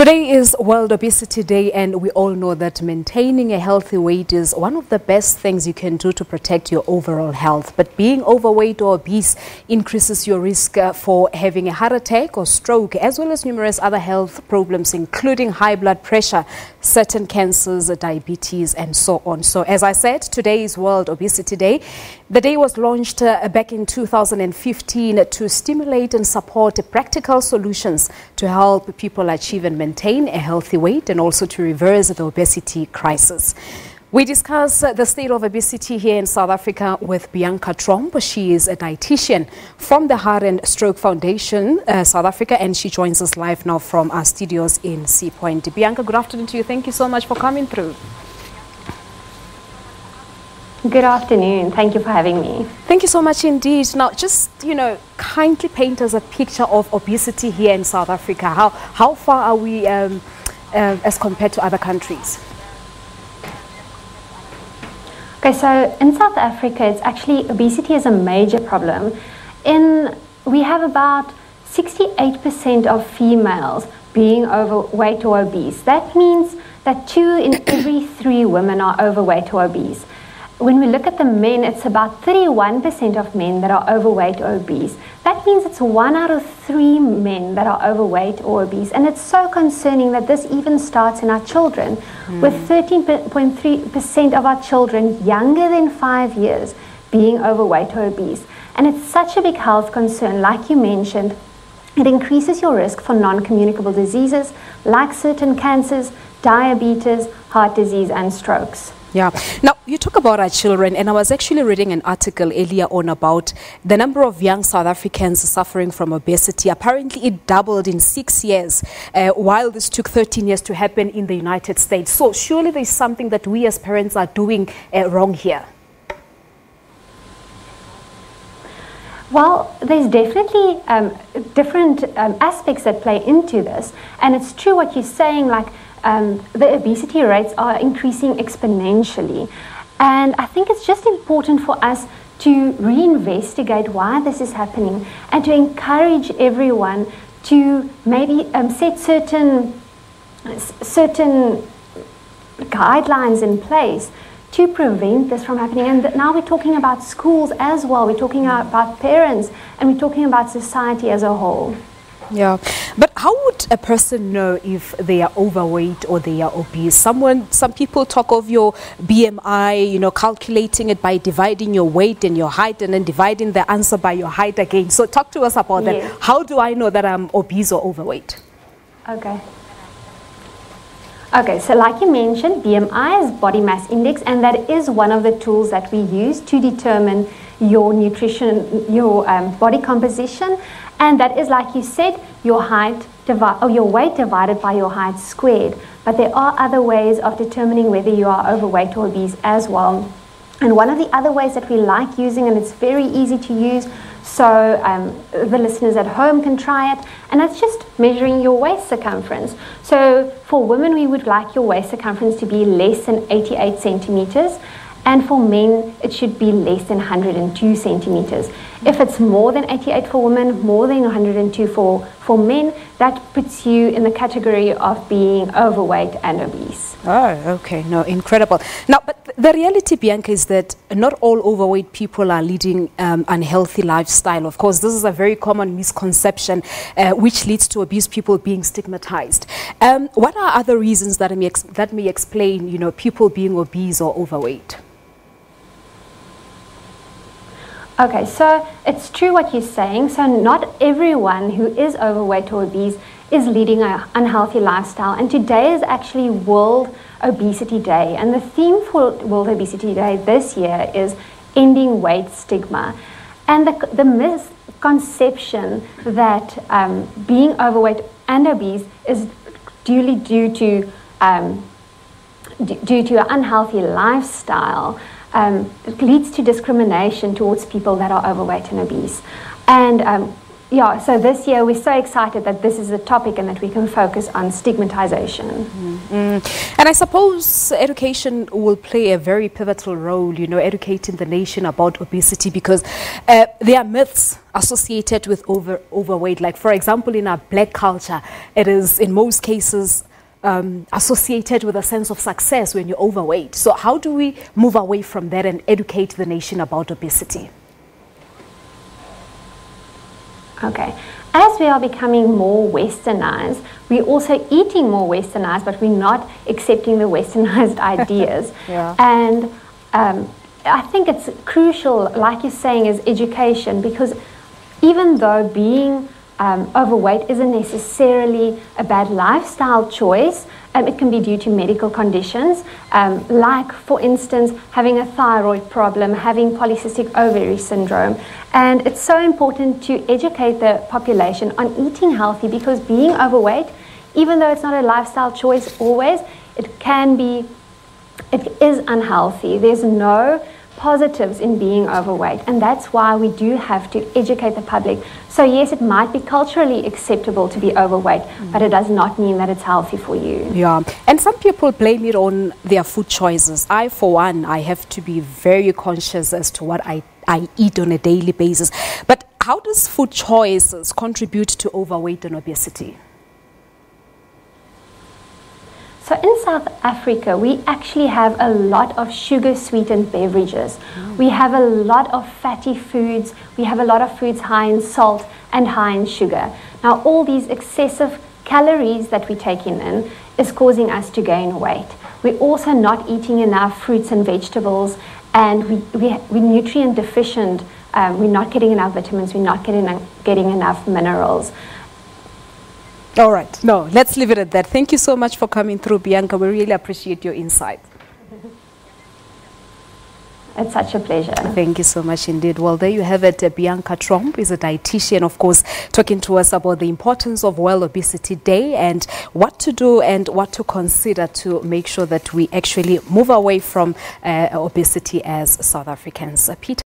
Today is World Obesity Day, and we all know that maintaining a healthy weight is one of the best things you can do to protect your overall health. But being overweight or obese increases your risk for having a heart attack or stroke, as well as numerous other health problems, including high blood pressure, certain cancers, diabetes, and so on. So as I said, today is World Obesity Day. The day was launched back in 2015 to stimulate and support practical solutions to help people achieve and maintain a healthy weight, and also to reverse the obesity crisis. We discuss the state of obesity here in South Africa with Bianca Tromp. She is a dietitian from the Heart and Stroke Foundation, South Africa, and she joins us live now from our studios in Sea Point. Bianca, good afternoon to you. Thank you so much for coming through. Good afternoon. Thank you for having me. Thank you so much indeed. Now, just, kindly paint us a picture of obesity here in South Africa. How far are we as compared to other countries? Okay, so in South Africa, it's actually, obesity is a major problem. We have about 68% of females being overweight or obese. That means that 2 in every 3 women are overweight or obese. When we look at the men, it's about 31% of men that are overweight or obese. That means it's 1 out of 3 men that are overweight or obese. And it's so concerning that this even starts in our children, with 13.3% of our children younger than 5 years being overweight or obese. And it's such a big health concern. Like you mentioned, it increases your risk for non-communicable diseases like certain cancers, diabetes, heart disease, and strokes. Yeah. Now, you talk about our children, and I was actually reading an article earlier on about the number of young South Africans suffering from obesity. Apparently, it doubled in 6 years, while this took 13 years to happen in the United States. So surely there's something that we as parents are doing wrong here. Well, there's definitely different aspects that play into this. And it's true what you're saying, like, the obesity rates are increasing exponentially. And I think it's just important for us to reinvestigate why this is happening, and to encourage everyone to maybe set certain guidelines in place to prevent this from happening. And now we're talking about schools as well, we're talking about parents, and we're talking about society as a whole. Yeah, but how would a person know if they are overweight or they are obese? Some people talk of your BMI, calculating it by dividing your weight and your height, and then dividing the answer by your height again. So talk to us about that. How do I know that I'm obese or overweight? Okay, so like you mentioned, BMI is body mass index, and that is one of the tools that we use to determine your nutrition, your body composition. And that is, like you said, your height your weight divided by your height squared. But there are other ways of determining whether you are overweight or obese as well. And one of the other ways that we like using, and it's very easy to use, so the listeners at home can try it, and that's just measuring your waist circumference. So for women, we would like your waist circumference to be less than 88 centimeters. And for men, it should be less than 102 centimeters. If it's more than 88 for women, more than 102 for men, that puts you in the category of being overweight and obese. Oh, okay. No, incredible. Now, but the reality, Bianca, is that not all overweight people are leading unhealthy lifestyle. Of course, this is a very common misconception, which leads to obese people being stigmatized. What are other reasons that may explain, people being obese or overweight? Okay, so it's true what you're saying. So not everyone who is overweight or obese is leading an unhealthy lifestyle. And today is actually World Obesity Day. And the theme for World Obesity Day this year is ending weight stigma. And the misconception that being overweight and obese is due to an unhealthy lifestyle. It leads to discrimination towards people that are overweight and obese. And yeah, so this year we're so excited that this is a topic and that we can focus on stigmatization. And I suppose education will play a very pivotal role, you know, educating the nation about obesity, because there are myths associated with overweight. Like, for example, in our black culture, it is in most cases associated with a sense of success when you're overweight. So how do we move away from that and educate the nation about obesity? Okay. As we are becoming more westernized, we're also eating more westernized, but we're not accepting the westernized ideas. Yeah. And I think it's crucial, like you're saying, is education, because even though being overweight isn't necessarily a bad lifestyle choice, it can be due to medical conditions, like, for instance, having a thyroid problem, having polycystic ovary syndrome. And it's so important to educate the population on eating healthy, because being overweight, even though it's not a lifestyle choice always, it is unhealthy. There's no positives in being overweight, and that's why we do have to educate the public. So yes, it might be culturally acceptable to be overweight, but it does not mean that it's healthy for you. Yeah, and some people blame it on their food choices. I, for one, I have to be very conscious as to what I eat on a daily basis. But how does food choices contribute to overweight and obesity? So in South Africa, we actually have a lot of sugar-sweetened beverages. We have a lot of fatty foods. We have a lot of foods high in salt and high in sugar. Now, all these excessive calories that we're taking in is causing us to gain weight. We're also not eating enough fruits and vegetables, and we're nutrient deficient. We're not getting enough vitamins. We're not getting enough minerals. All right. No, let's leave it at that. Thank you so much for coming through, Bianca. We really appreciate your insight. It's such a pleasure. Thank you so much indeed. Well, there you have it. Bianca Tromp is a dietitian, of course, talking to us about the importance of World Obesity Day and what to do and what to consider to make sure that we actually move away from obesity as South Africans. Peter.